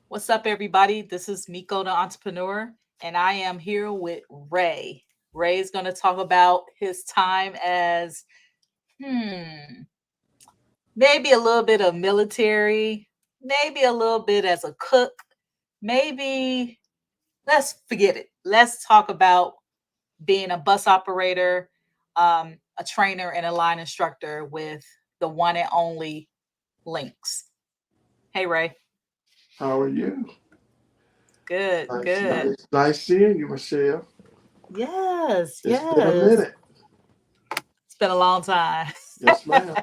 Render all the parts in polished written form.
What's up, everybody? This is Mico, the entrepreneur, and I am here with Ray. Ray is going to talk about his time as, maybe a little bit of military, maybe a little bit as a cook, maybe let's forget it. Let's talk about being a bus operator, a trainer, and a line instructor with the one and only Lynx. Hey, Ray. How are you? Good, Nice, good. nice, nice seeing you, Michelle. Yes, It's been a yes. minute. It's been a long time. Yes, ma'am.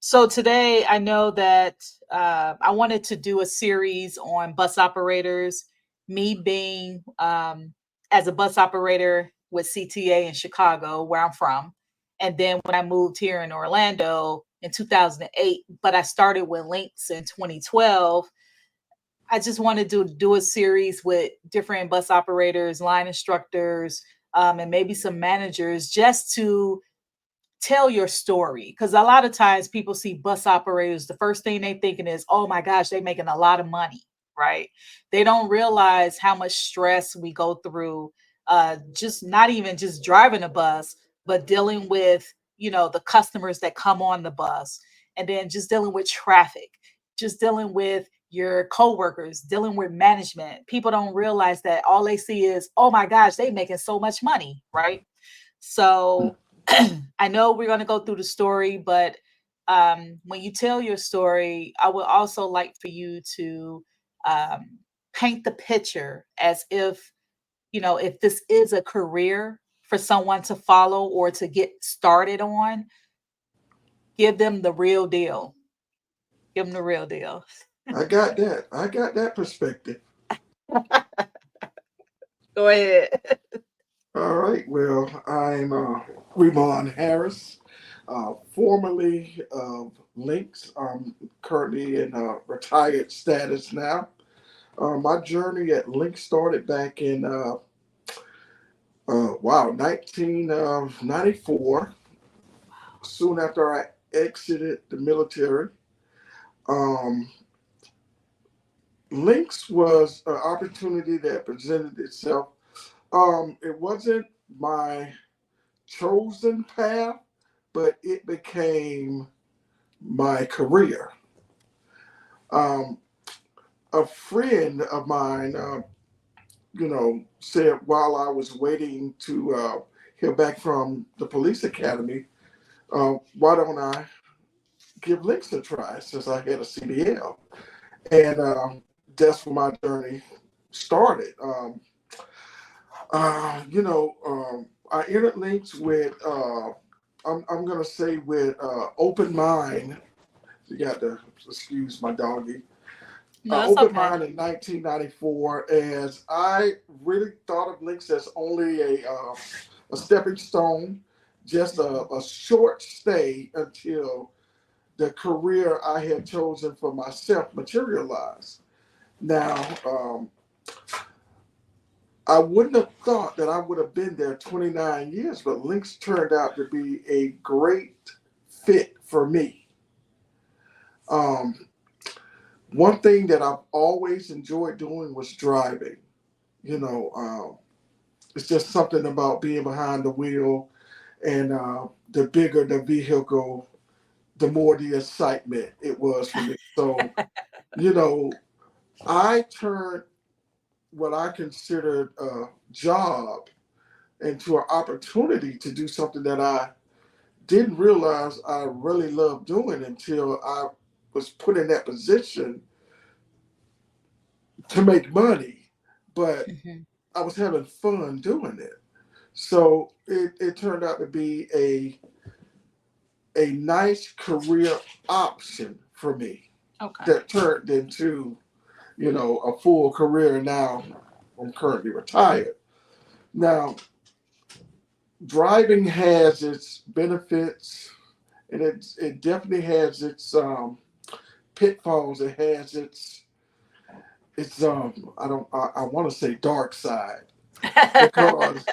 So today I know that I wanted to do a series on bus operators, me being as a bus operator with CTA in Chicago, where I'm from. And then when I moved here in Orlando in 2008, but I started with Lynx in 2012. I just wanted to do a series with different bus operators, line instructors, and maybe some managers just to tell your story, because a lot of times people see bus operators, the first thing they thinking is, oh my gosh, they're making a lot of money, right? They don't realize how much stress we go through, just not even just driving a bus, but dealing with, the customers that come on the bus, and then just dealing with traffic, just dealing with your coworkers, dealing with management. People don't realize that all they see is, oh my gosh, they making so much money, right? So I know we're going to go through the story, but when you tell your story, I would also like for you to um, paint the picture as if, if this is a career for someone to follow or to get started on, give them the real deal. Give them the real deal. I got that. I got that perspective. Go ahead. All right. Well, I'm Remond Harris, formerly of Lynx. I'm currently in retired status now. My journey at Lynx started back in 1994. Soon after I exited the military. Um, Links was an opportunity that presented itself. It wasn't my chosen path, but it became my career. Um, a friend of mine, said while I was waiting to hear back from the police academy, why don't I give Links a try since I had a CDL? And that's where my journey started. I entered links with, I'm going to say, with open mind. You got to excuse my doggy. No, it's Open okay. mind in 1994, as I really thought of links as only a stepping stone, just a short stay until the career I had chosen for myself materialized. Now, I wouldn't have thought that I would have been there 29 years, but Lynx turned out to be a great fit for me. Um, One thing that I've always enjoyed doing was driving. You know, it's just something about being behind the wheel, and the bigger the vehicle, the more the excitement it was for me. So, you know, I turned what I considered a job into an opportunity to do something that I didn't realize I really loved doing until I was put in that position to make money. But Mhm. I was having fun doing it. So it turned out to be a nice career option for me Okay. that turned into, a full career. Now I'm currently retired. Now, driving has its benefits, and it definitely has its pitfalls. It has its I want to say dark side, because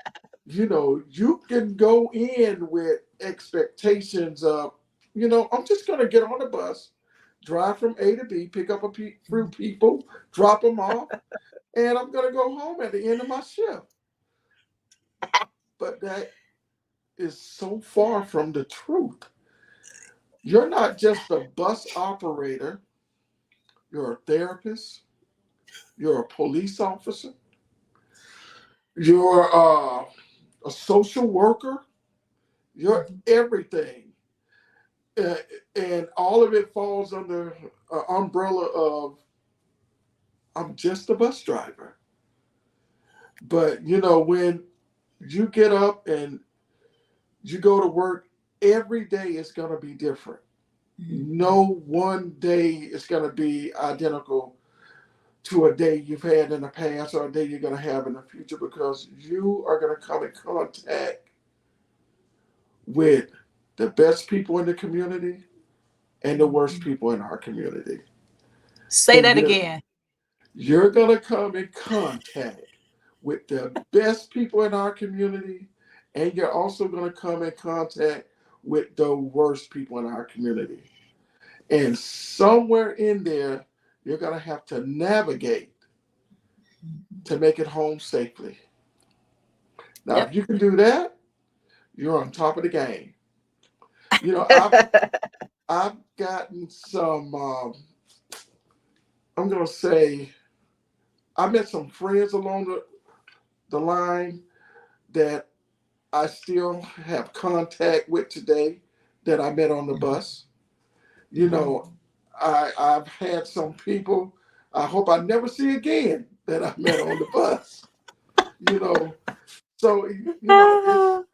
you can go in with expectations of, I'm just going to get on the bus, drive from A to B, pick up few people, drop them off, and I'm going to go home at the end of my shift. But that is so far from the truth. You're not just a bus operator, you're a therapist, you're a police officer, you're a social worker, you're everything. Uh, and all of it falls under an umbrella of I'm just a bus driver. But when you get up and you go to work, every day is going to be different. No one day is going to be identical to a day you've had in the past or a day you're going to have in the future, because you are going to come in contact with the best people in the community and the worst people in our community. Say And that again. you're going to come in contact with the best people in our community, and you're also going to come in contact with the worst people in our community. And somewhere in there, you're going to have to navigate to make it home safely. Now, if you can do that, you're on top of the game. I've gotten some. I'm going to say I met some friends along the line that I still have contact with today that I met on the bus. I've had some people I hope I never see again that I met on the bus. You know, so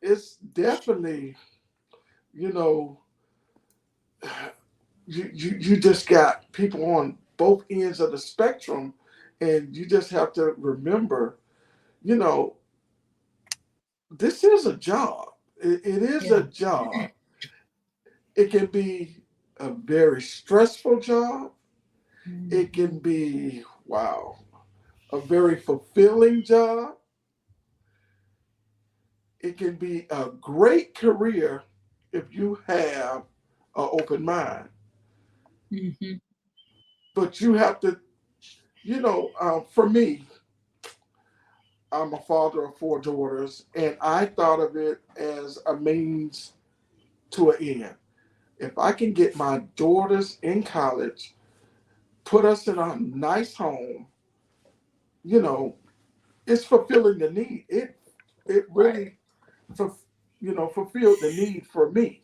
it's definitely you know you just got people on both ends of the spectrum, and you just have to remember, you know, this is a job. It is a job. It can be a very stressful job. It can be, wow, a very fulfilling job. It can be a great career if you have an open mind. Mm-hmm. But you have to, for me, I'm a father of 4 daughters, and I thought of it as a means to an end. If I can get my daughters in college, put us in a nice home, you know, it's fulfilling the need. It really, fulfilled the need for me,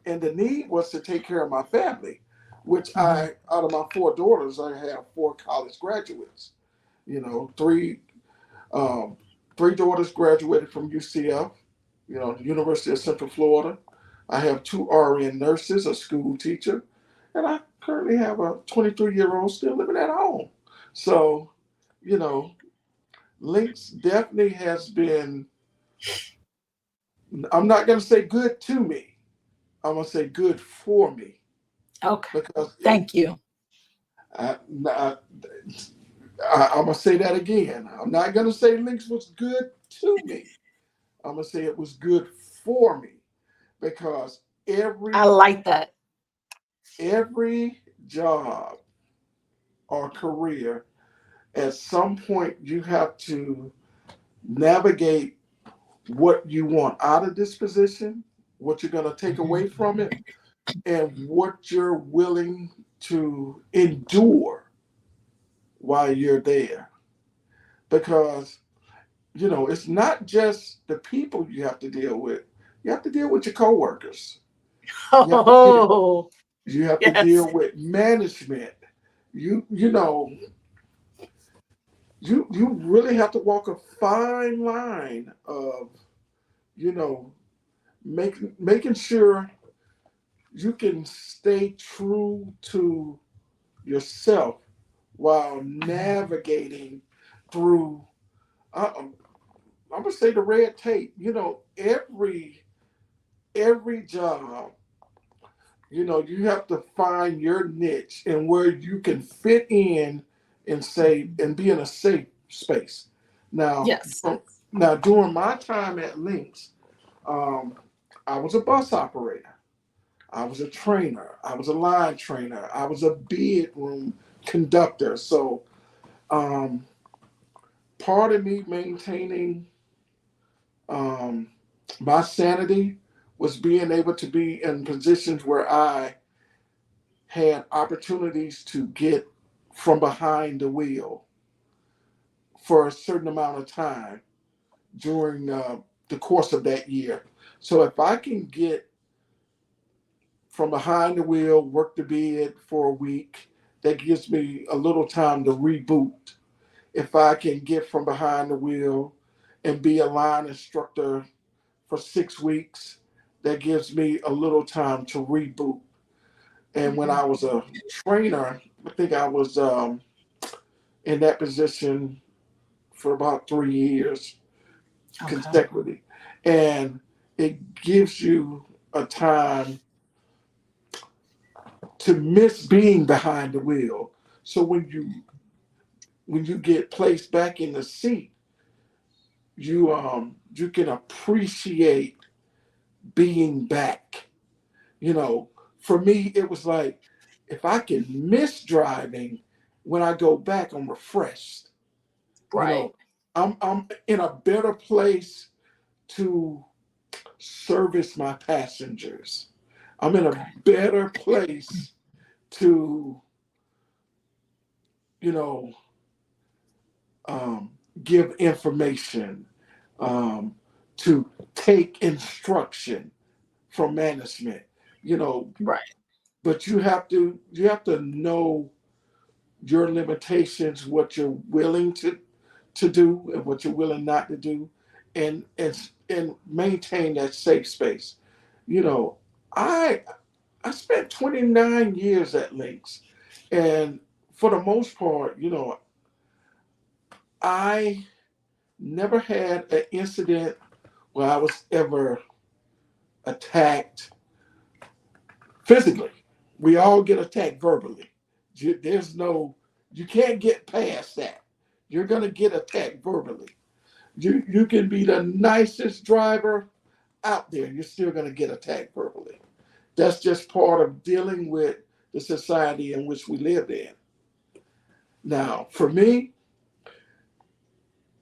and the need was to take care of my family, which out of my 4 daughters, I have 4 college graduates. Three three daughters graduated from UCF, the University of Central Florida. I have 2 RN nurses, a school teacher, and I currently have a 23-year-old still living at home. So, you know, Lynx definitely has been, I'm not going to say good to me, I'm going to say good for me. Okay. Because Thank you. I, I, I'm going to say that again. I'm not going to say Lynx was good to me. I'm going to say it was good for me, because I like that. every job or career, at some point you have to navigate what you want out of this position, what you're going to take away from it, and what you're willing to endure while you're there. Because, it's not just the people you have to deal with. You have to deal with your coworkers. You have to deal, Oh, you have to yes. deal with management. You know you really have to walk a fine line of you know making sure you can stay true to yourself while navigating through I'm gonna say the red tape. Every job, you have to find your niche and where you can fit in and say and be in a safe space. Now, Yes. now during my time at Lynx, um, I was a bus operator. I was a trainer. I was a line trainer. I was a bid room conductor. So um, part of me maintaining um, my sanity was being able to be in positions where I had opportunities to get from behind the wheel for a certain amount of time during the course of that year. So if I can get from behind the wheel, work the bid for a week, that gives me a little time to reboot. If I can get from behind the wheel and be a line instructor for 6 weeks, that gives me a little time to reboot. And when Mhm. I was a trainer, I think I was in that position for about 3 years Okay. consecutively. And it gives you a time to miss being behind the wheel. So when you get placed back in the seat, you can appreciate being back. You know, for me it was like if I can miss driving, when I go back I'm refreshed. You Right. know, I'm in a better place to service my passengers. I'm in a Okay. better place to, you know, um, give information, um, to take instruction from management. You know, Right. but you have to know your limitations, what you're willing to do and what you're willing not to do, and maintain that safe space. You know, I I spent 29 years at Lynx, and for the most part, I never had an incident where I was ever attacked physically. We all get attacked verbally. There's no, you can't get past that. You're gonna get attacked verbally. You can be the nicest driver out there, you're still gonna get attacked verbally. That's just part of dealing with the society in which we lived in. Now, for me,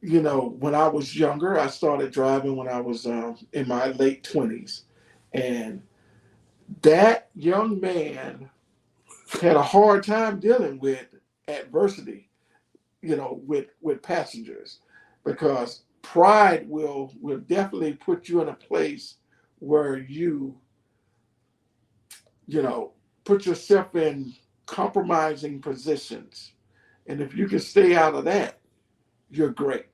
when I was younger, I started driving when I was in my late 20s, and that young man had a hard time dealing with adversity, with passengers, because pride will definitely put you in a place where you know put yourself in compromising positions, and if you can stay out of that, you're great.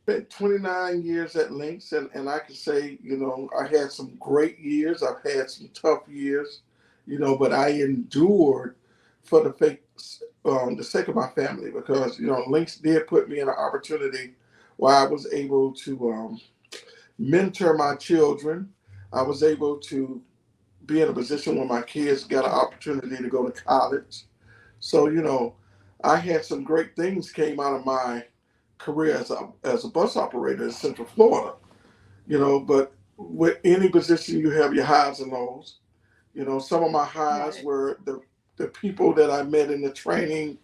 Spent 29 years at Lynx, and I can say, I had some great years. I've had some tough years, but I endured for the sake of my family, because, Lynx did put me in an opportunity where I was able to mentor my children. I was able to be in a position where my kids got an opportunity to go to college. So, I had some great things came out of my career as a bus operator in Central Florida, but with any position you have your highs and lows. Some of my highs Right. were the people that I met in the training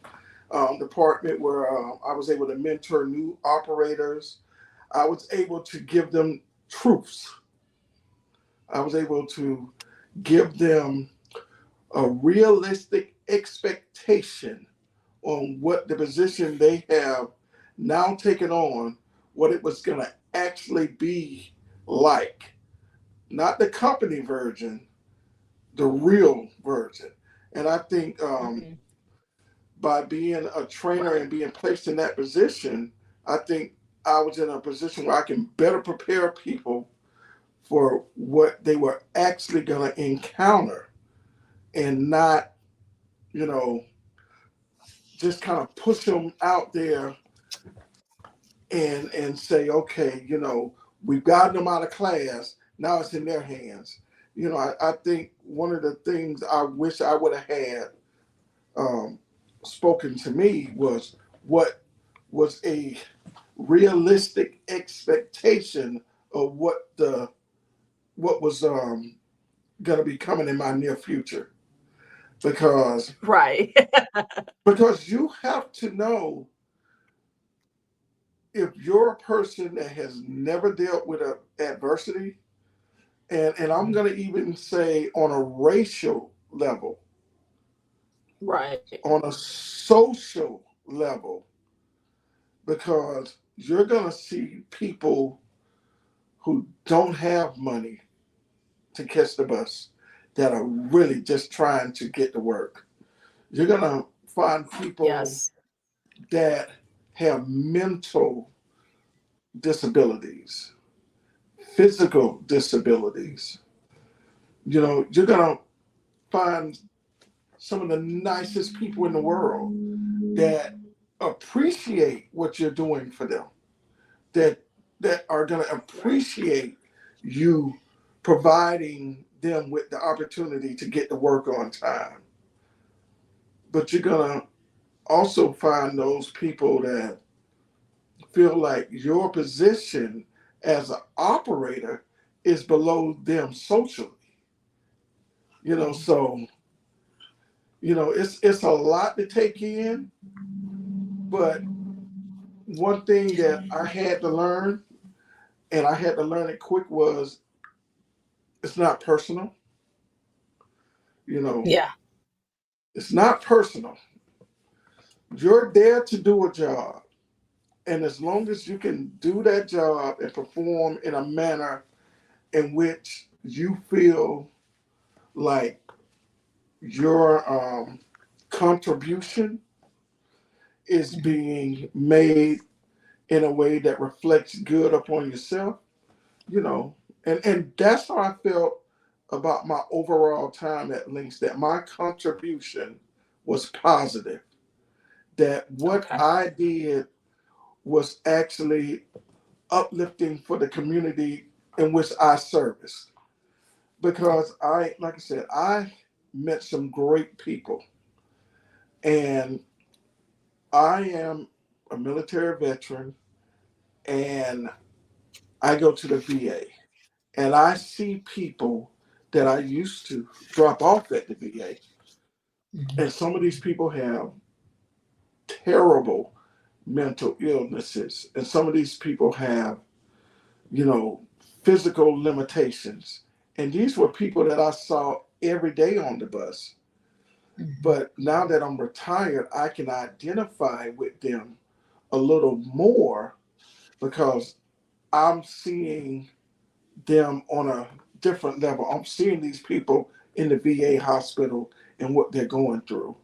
department, where I was able to mentor new operators. I was able to give them truths. I was able to give them a realistic expectation on what the position they have now taken on, what it was going to actually be like. Not the company version, the real version. And I think Mhm. by being a trainer Right. and being placed in that position, I think I was in a position where I can better prepare people for what they were actually going to encounter, and not, you know, just kind of push them out there and say, okay, we've gotten them out of class. Now it's in their hands. I think one of the things I wish I would have had um, spoken to me was what was a realistic expectation of what was going to be coming in my near future because Right. you have to know if you're a person that has never dealt with adversity, and I'm going to even say on a racial level, Right. on a social level, because you're going to see people who don't have money to catch the bus that are really just trying to get to work. You're going to find people Yes. that have mental disabilities, physical disabilities. You know, you're going to find some of the nicest people in the world that appreciate what you're doing for them, that are going to appreciate you providing them with the opportunity to get to work on time. But you're going to also find those people that feel like your position as an operator is below them socially. You know, so it's a lot to take in, but one thing that I had to learn, and I had to learn it quick, was it's not personal. You know, Yeah. it's not personal. You're there to do a job. And as long as you can do that job and perform in a manner in which you feel like your contribution is being made in a way that reflects good upon yourself, you know, and that's how I felt about my overall time at Lynx, that my contribution was positive, that what Okay. I did was actually uplifting for the community in which I serviced. Because like I said, I met some great people, and I am a military veteran, and I go to the VA, and I see people that I used to drop off at the VA, and some of these people have terrible mental illnesses, and some of these people have, you know, physical limitations. And these were people that I saw every day on the bus. But now that I'm retired, I can identify with them a little more because I'm seeing them on a different level. I'm seeing these people in the VA hospital and what they're going through.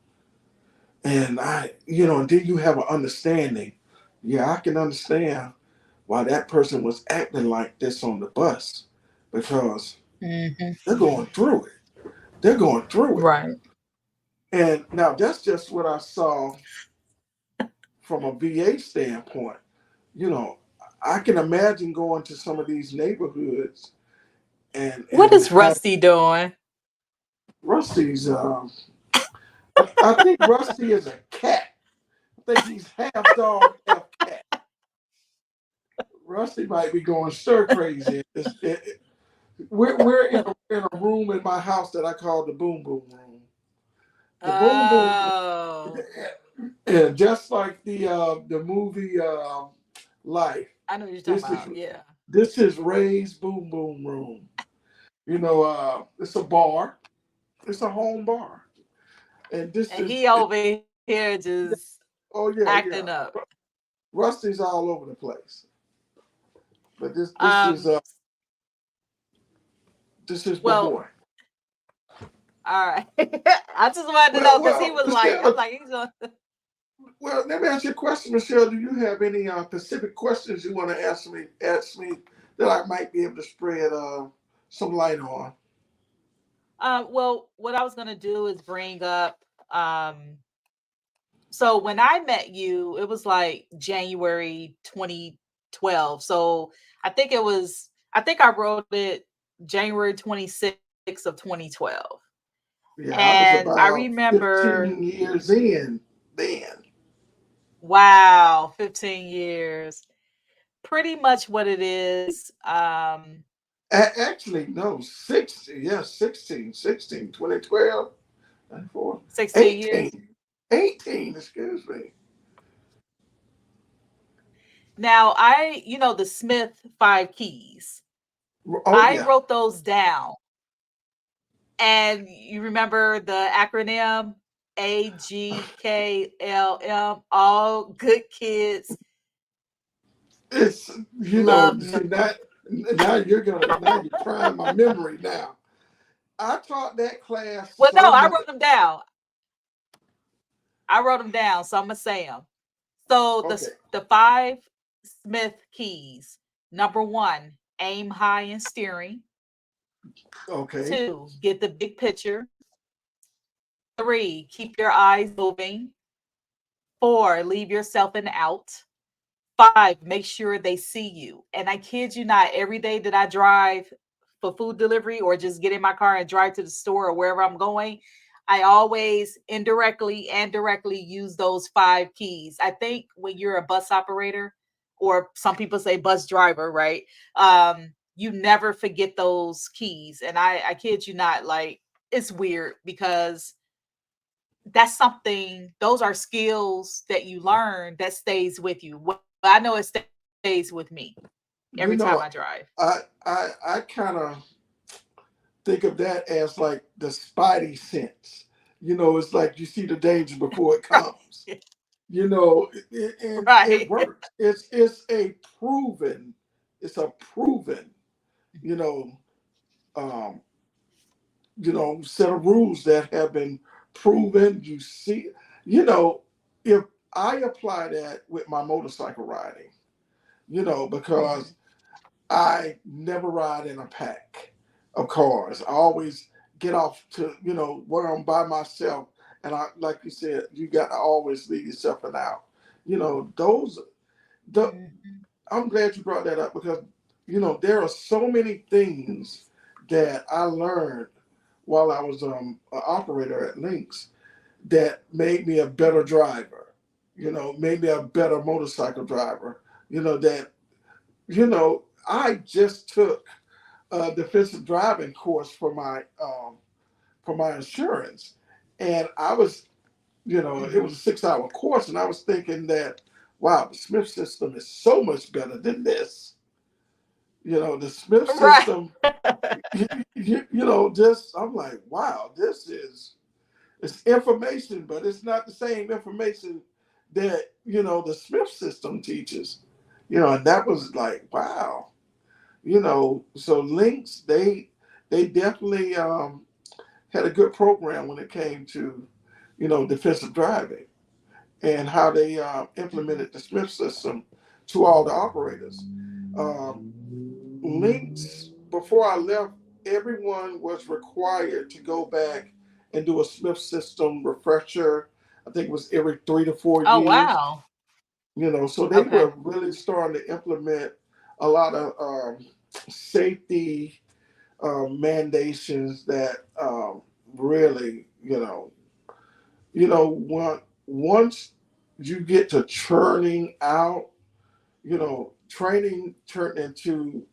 And and then you have an understanding. Yeah, I can understand why that person was acting like this on the bus because they're going through it. They're going through it. Right. And now that's just what I saw from a VA standpoint. You know, I can imagine going to some of these neighborhoods and What is have Rusty doing? Rusty's. I think Rusty is a cat. I think he's half dog, half cat. Rusty might be going stir crazy. We're in a room in my house that I call the boom boom room. The boom boom room, Oh, and just like the movie Life. I know what you're talking This is about. Yeah. this is Ray's boom boom room. You know, it's a bar. It's a home bar, and this And is he over here just oh yeah, acting yeah. up. Rusty's all over the place, but Um, this is my well, boy. all right. I just wanted to know because he Well, was like, I'm Michelle. like, he's on. Well, let me ask you a question, Michelle. Do you have any specific questions you want to ask me? Ask me that I might be able to spread some light on. Well, what I was gonna do is bring up so when I met you, it was like January 2012. So I think I wrote it January 26th of 2012. Yeah, I was And I about remember, 15 years in then. wow, 15 years. Pretty much what it is. Actually, no, 60, yes, 16, 2012, 94, 16 years. 18, 18, excuse me. Now, the Smith five keys. Oh, I yeah. wrote those down. And you remember the acronym AGKLM, all good kids It's, love see, no. now you're trying my memory now. I taught that class Well, no, so I much. wrote them down. I wrote them down, so I'm gonna say them. So Okay, the five Smith keys. Number one, aim high in steering. okay, Two, get the big picture. Three, keep your eyes moving. Four, leave yourself an out. Five, make sure they see you. And I kid you not, every day that I drive for food delivery or just get in my car and drive to the store or wherever I'm going, I always indirectly and directly use those five keys. I think when you're a bus operator, or some people say bus driver, right? You never forget those keys. And I kid you not, like, it's weird because that's something, those are skills that you learn that stays with you. Well, I know it stays with me you every time know, I drive. I kind of think of that as like the spidey sense. It's like you see the danger before it comes. And it Right. works. It's a proven, you know, um, set of rules that have been proven. You see, if I apply that with my motorcycle riding, Mhm. because I never ride in a pack of cars. I always get off to, where I'm by myself. And I, like you said, you got to always leave yourself an out. Those, the, Mhm. I'm glad you brought that up because, there are so many things that I learned while I was an operator at Lynx that made me a better driver, made me a better motorcycle driver, that I just took a defensive driving course for my insurance, and I was, it Mhm. was a 6 hour course, and I was thinking that, wow, the Smith system is so much better than this. The Smith Right. system, just I'm like, wow, it's information, but it's not the same information that the Smith system teaches. And that was like, wow. So Lynx, they definitely had a good program when it came to defensive driving and how they Mhm. implemented the Smith system to all the operators. Lynx, before I left, everyone was required to go back and do a Smith system refresher. I think it was every 3 to 4 Oh, years. wow. So they Okay. were really starting to implement a lot of safety mandations that really, once you get to churning out, training turned into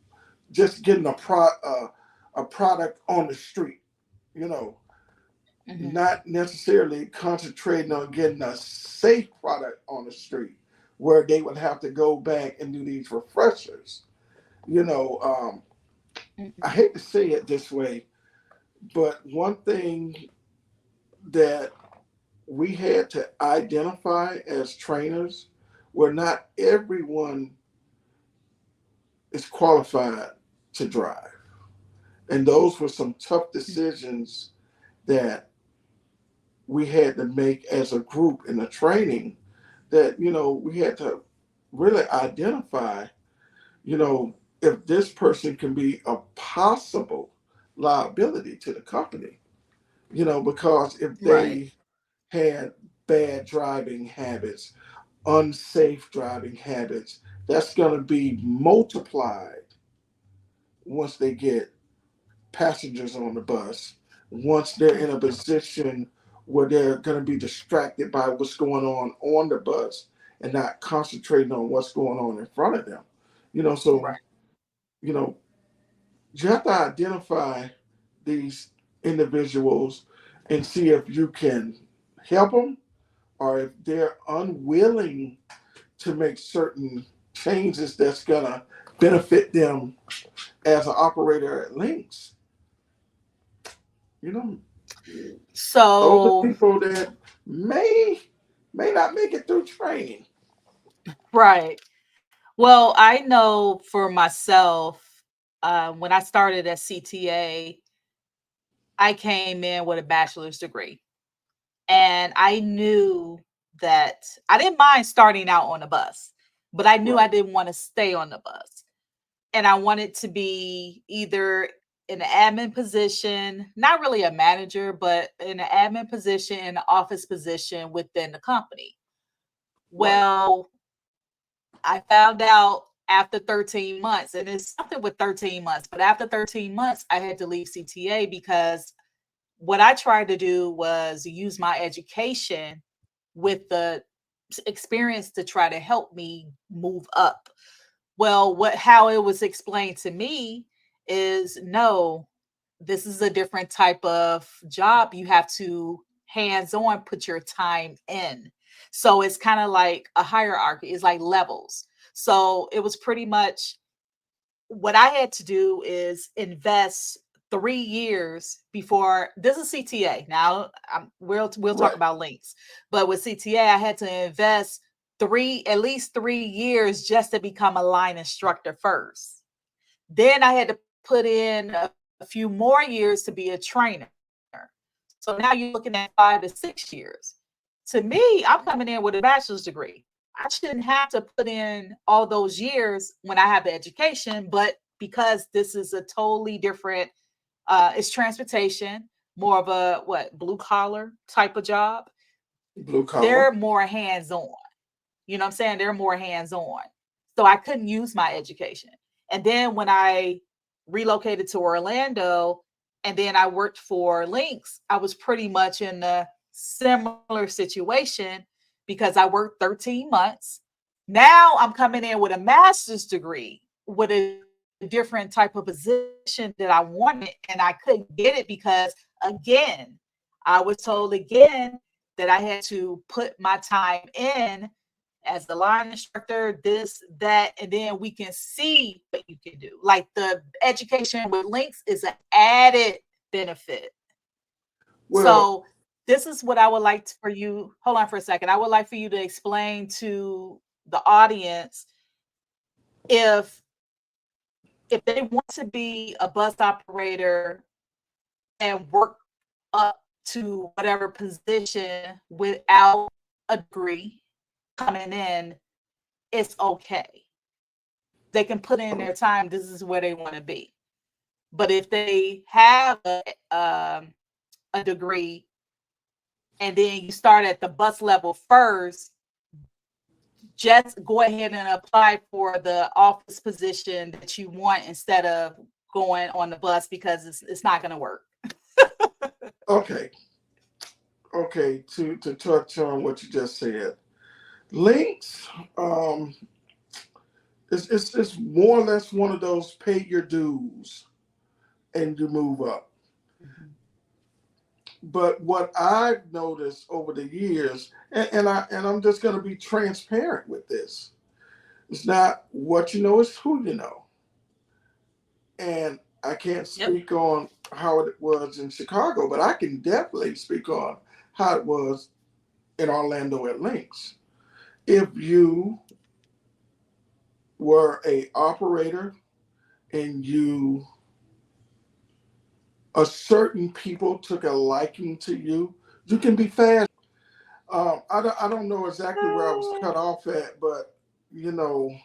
just getting a product on the street, you know, Mhm. not necessarily concentrating on getting a safe product on the street where they would have to go back and do these refreshers. You know, I Mhm. hate to say it this way, but one thing that we had to identify as trainers where not everyone is qualified to drive. And those were some tough decisions that we had to make as a group in the training that, we had to really identify, if this person can be a possible liability to the company, because if Right. they had bad driving habits, unsafe driving habits, that's going to be multiplied once they get passengers on the bus, once they're in a Mhm. position where they're going to be distracted by what's going on the bus and not concentrating on what's going on in front of them. So, Right. you know, You have to identify these individuals and see if you can help them or if they're unwilling to make certain changes that's gonna benefit them as an operator at Lynx. You know, those are So, people that may not make it through training. right. Well, I know for myself, when I started at CTA, I came in with a bachelor's degree. And I knew that I didn't mind starting out on a bus, but I knew I Right, didn't want to stay on the bus. And I wanted to be either in an admin position, not really a manager, but in an admin position, in an office position within the company. right. Well, I found out after 13 months, and it's something with 13 months, but after 13 months, I had to leave CTA because what I tried to do was use my education with the experience to try to help me move up. Well, what how it was explained to me is no, this is a different type of job. You have to hands on put your time in. So it's kind of like a hierarchy, it's like levels. So it was pretty much what I had to do is invest 3 years before this is CTA. Now we'll talk Right. about links, but with CTA, I had to invest at least 3 years just to become a line instructor first. Then I had to put in a few more years to be a trainer. So now you're looking at 5 to 6 years. To me, I'm coming in with a bachelor's degree. I shouldn't have to put in all those years when I have the education, but because this is a totally different, it's transportation, more of a what blue collar type of job. Blue collar. They're more hands on. You know what I'm saying? They're more hands on. So I couldn't use my education. And then when I relocated to Orlando and then I worked for Lynx, I was pretty much in a similar situation because I worked 13 months. Now I'm coming in with a master's degree with a different type of position that I wanted, and I couldn't get it because, again, I was told again that I had to put my time in as the line instructor, this, that, and then we can see what you can do. Like the education with links is an added benefit. Well, So this is what I would like for you. Hold on for a second. I would like for you to explain to the audience if they want to be a bus operator and work up to whatever position without a degree coming in, it's okay. They can put in their time. This is where they want to be. But if they have a degree and then you start at the bus level first, just go ahead and apply for the office position that you want instead of going on the bus because it's not going to work. okay, okay. To touch on what you just said, Lynx, um, it's more or less one of those pay your dues and you move up. Mhm. But what I've noticed over the years, and I'm just going to be transparent with this, it's not what you know, it's who you know. And I can't Yep. speak on how it was in Chicago, but I can definitely speak on how it was in Orlando at Lynx. If you were a operator and you a certain people took a liking to you, you can be fast. I don't know exactly where I was cut off at, but you know,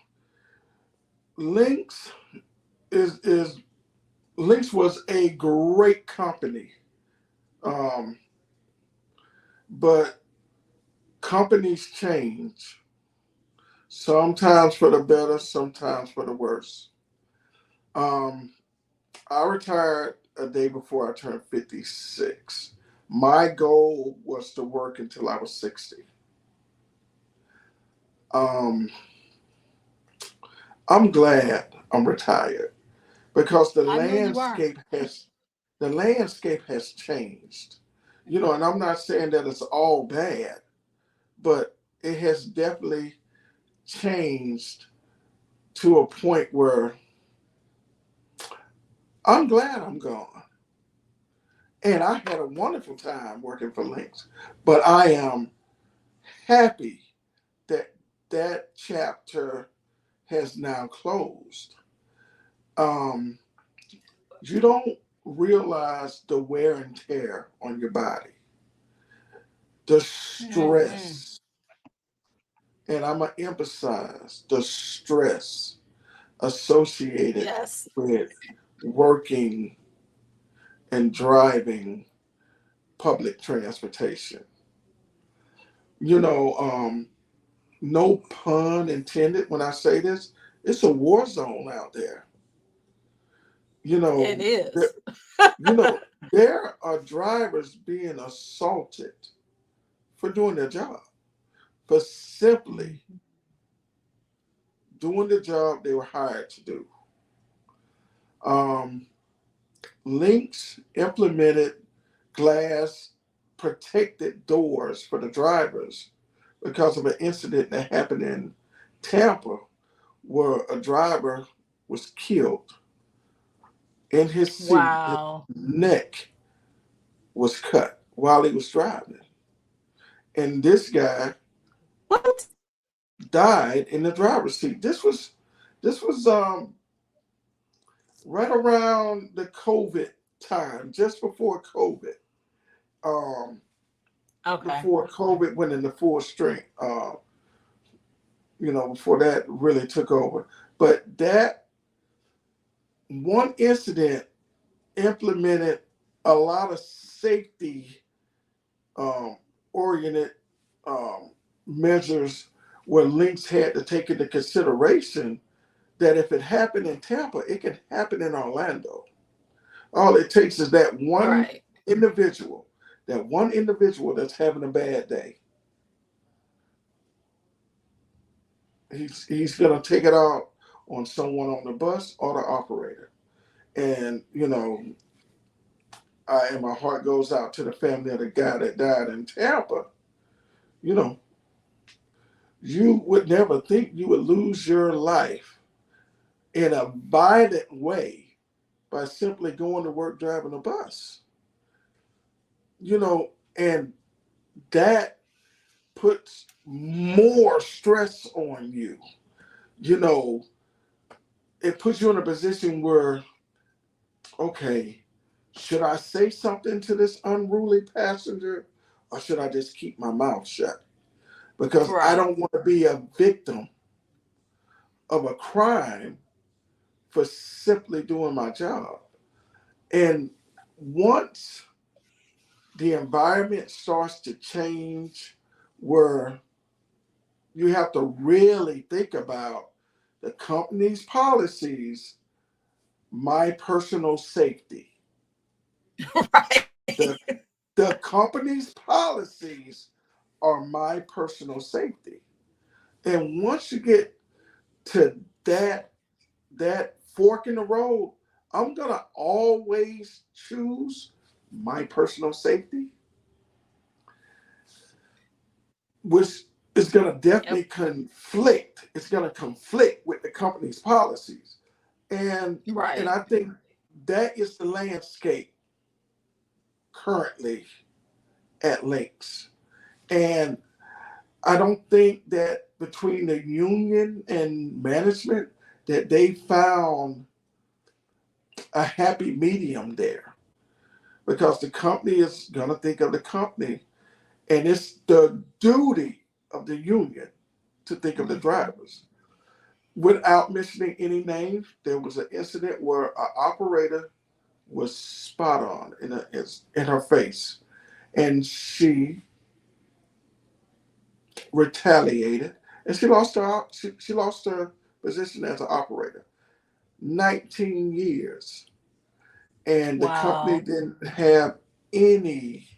Lynx is Lynx was a great company, um, but companies change. Sometimes for the better, sometimes for the worse. Um, I retired a day before I turned 56. My goal was to work until I was 60. Um, I'm glad I'm retired because I know you are. the landscape has changed. You know, and I'm not saying that it's all bad, but it has definitely changed to a point where I'm glad I'm gone. And I had a wonderful time working for Lynx, but I am happy that that chapter has now closed. Um, you don't realize the wear and tear on your body, the Mm-mm. stress, and I'm going to emphasize the stress associated Yes. with working and driving public transportation. You know, no pun intended when I say this, it's a war zone out there. You It know, there, is. you know, there are drivers being assaulted for doing their job, for simply doing the job they were hired to do. Um, Lynx implemented glass protected doors for the drivers because of an incident that happened in Tampa where a driver was killed in his seat. His Wow. neck was cut while he was driving. And this guy What? died in the driver's seat. This was right around the COVID time, just before COVID. Um, Okay. before COVID went into full strength. Before that really took over. But that one incident implemented a lot of safety um, oriented um, measures where Lynx had to take into consideration that if it happened in Tampa, it can happen in Orlando. All it takes is Right. individual, that one individual that's having a bad day. He's gonna take it out on someone on the bus or the operator. And and my heart goes out to the family of the guy that died in Tampa. You know, you would never think you would lose your life in a violent way by simply going to work driving a bus. And that puts more stress on you. You know, it puts you in a position where, okay, should I say something to this unruly passenger or should I just keep my mouth shut? Because I Right. don't want to be a victim of a crime for simply doing my job. And once the environment starts to change, where you have to really think about the company's policies, my personal safety. Right. The, the company's policies are my personal safety. And once you get to that fork in the road, I'm gonna always choose my personal safety, which is gonna definitely Yep. conflict. It's gonna conflict with the company's policies. And Right. I think that is the landscape currently at Lynx. And I don't think that between the union and management that they found a happy medium there, because the company is going to think of the company, and it's the duty of the union to think of the Mhm. drivers. Without mentioning any names, there was an incident where an operator was spot on in her face, and she retaliated, and she lost her position as an operator. 19 years, and the company Wow. didn't have any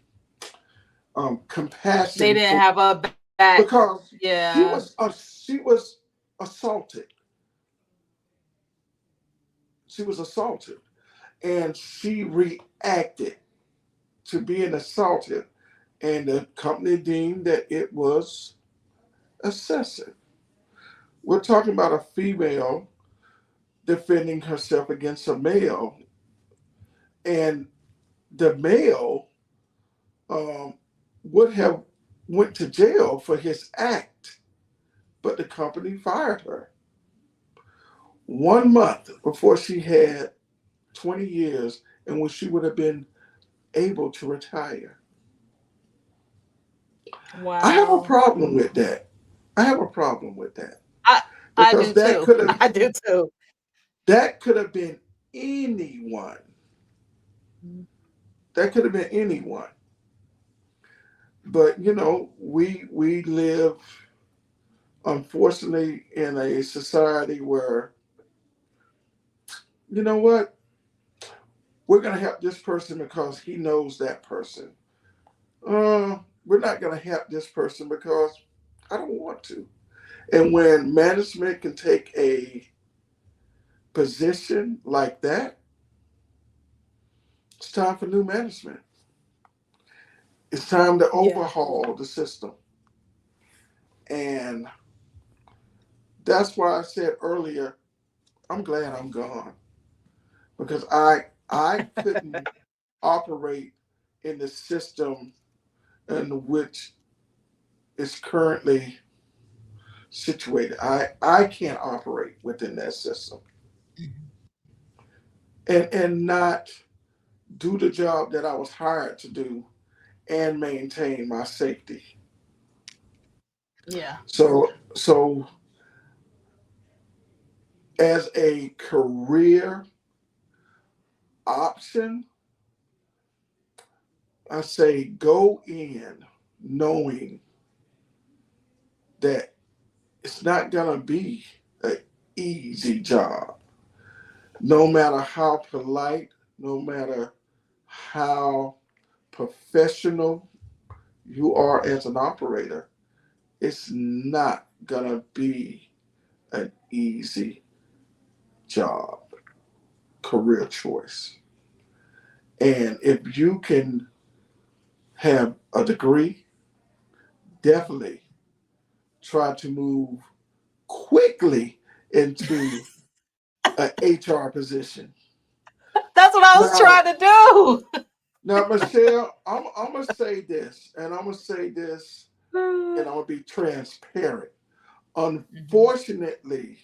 They compassion didn't for, have a back. because Yeah. she was assaulted. she was assaulted, and she reacted to being assaulted, and the company deemed that it was excessive. We're talking about a female defending herself against a male, and the male um, would have went to jail for his act, but the company fired her 1 month before she had 20 years and when she would have been able to retire. I have a Wow. problem with that. I have a problem with that I I because do too. I do too. that could have been anyone. Mhm. That could have been anyone. But we live unfortunately in a society where you know what, we're going to help this person because he knows that person. We're not going to help this person because I don't want to. And when management can take a position like that, it's time for new management. It's time to Yeah. overhaul the system. And that's why I said earlier, I'm glad I'm gone because I couldn't operate in the system in which it's currently situated. I can't operate within that system Mhm. and not do the job that I was hired to do and maintain my safety. Yeah. So as a career option, I say go in knowing that it's not gonna be an easy job. No matter how polite, no matter how professional you are as an operator, it's not gonna be an easy job, career choice. And if you can have a degree, definitely try to move quickly into an HR position. That's what I was Now, trying to do. Michelle, I'm gonna say this, and I'm gonna say this, and I'm gonna be transparent. Mhm. Unfortunately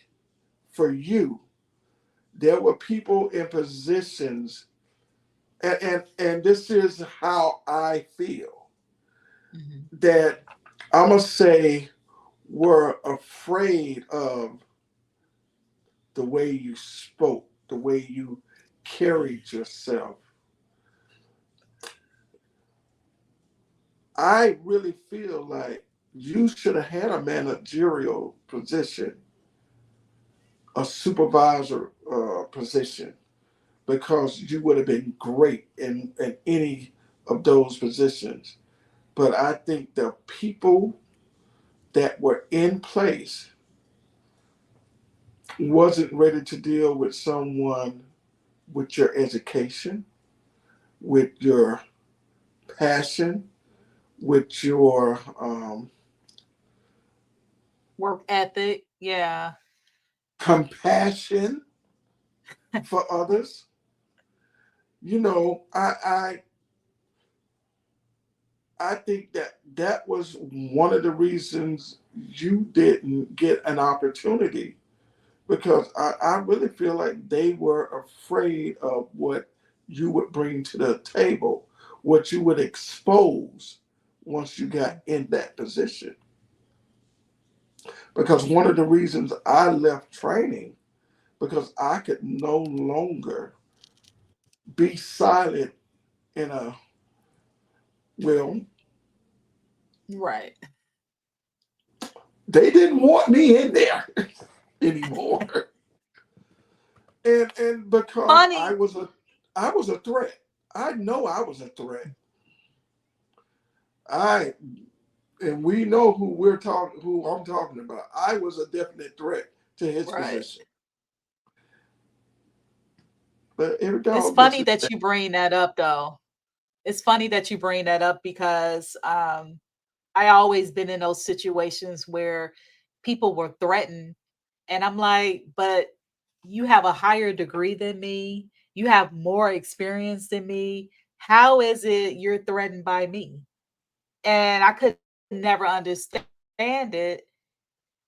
for you, there were people in positions, and this is how I feel, Mhm. that I'm gonna say were afraid of the way you spoke, the way you carried yourself. I really feel like you should have had a managerial position, a supervisor position, because you would have been great in any of those positions. But I think the people that were in place wasn't ready to deal with someone with your education, with your passion, with your Work ethic. Yeah. compassion for others. I think that that was one of the reasons you didn't get an opportunity because I really feel like they were afraid of what you would bring to the table, what you would expose once you got Mhm. in that position. Because one of the reasons I left training because I could no longer be silent in a well, Right. they didn't want me in there anymore. And because Funny. I was a threat. I know I was a threat. I and we know who I'm talking about. I was a definite threat to his Right. position. But every It's dog gets funny his that day. you bring that up, though. It's funny that you bring that up because I always been in those situations where people were threatened, and I'm like, but you have a higher degree than me. You have more experience than me. How is it you're threatened by me? And I could never understand it.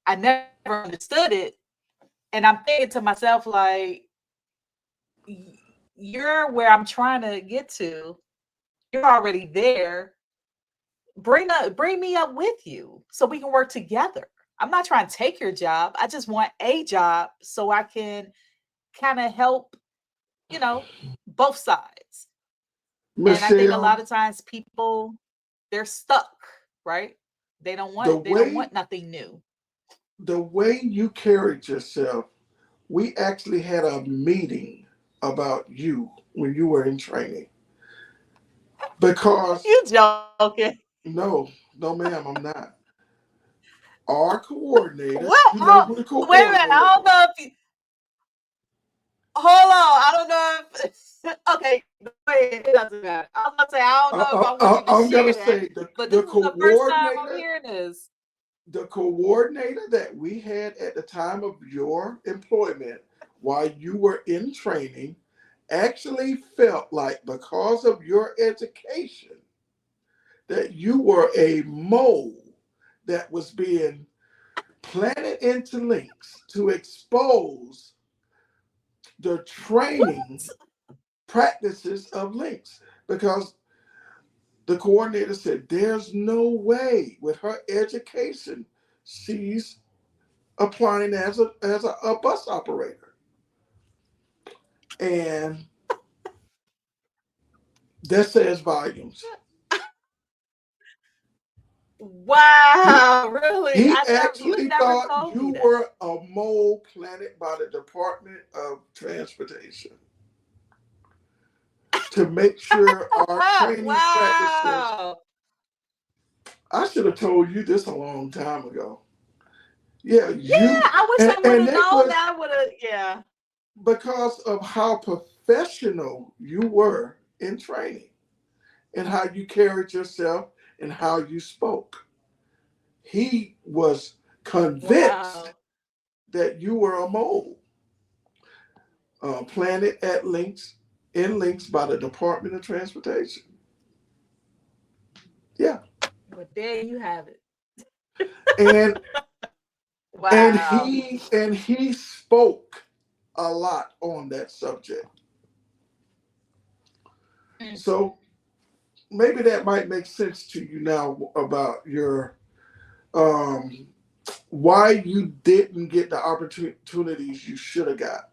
I never understood it. And I'm thinking to myself, like, "Y- you're where I'm trying to get to. You're already there. Bring me up with you so we can work together. I'm not trying to take your job. I just want a job so I can kind of help, you know, both sides." And I think a Michelle, lot of times people they're stuck, right? the They don't way want nothing new. the way you carried yourself, we actually had a meeting about you when you were in training. Because You joking. no, no, ma'am, I'm not. Our coordinator, What? you know Oh, who the wait a minute. coordinator I don't was. know if you hold on. I don't know if okay, go ahead. It doesn't matter. I was gonna say I don't know if I want you to I'm gonna share that, say but this is the first time I'm hearing this. the coordinator that we had at the time of your employment while you were in training actually felt like because of your education that you were a mole that was being planted into links to expose the training What? practices of links because the coordinator said there's no way with her education she's applying as a bus operator, and that says volumes. he, Wow, really? he You actually never thought told me you that. were a mole planted by the Department of Transportation to make sure our training practices. Wow. I should have told you this a long time ago. Yeah, Yeah, you I wish I would and have it known was that would have yeah. because of how professional you were in training and how you carried yourself and how you spoke. He was convinced Wow. that you were a mole planted at Lynx in Lynx by the Department of Transportation. Yeah, But there you have it. and Wow. and he spoke a lot on that subject. Mm. So maybe that might make sense to you now about your um, why you didn't get the opportunities you should have got.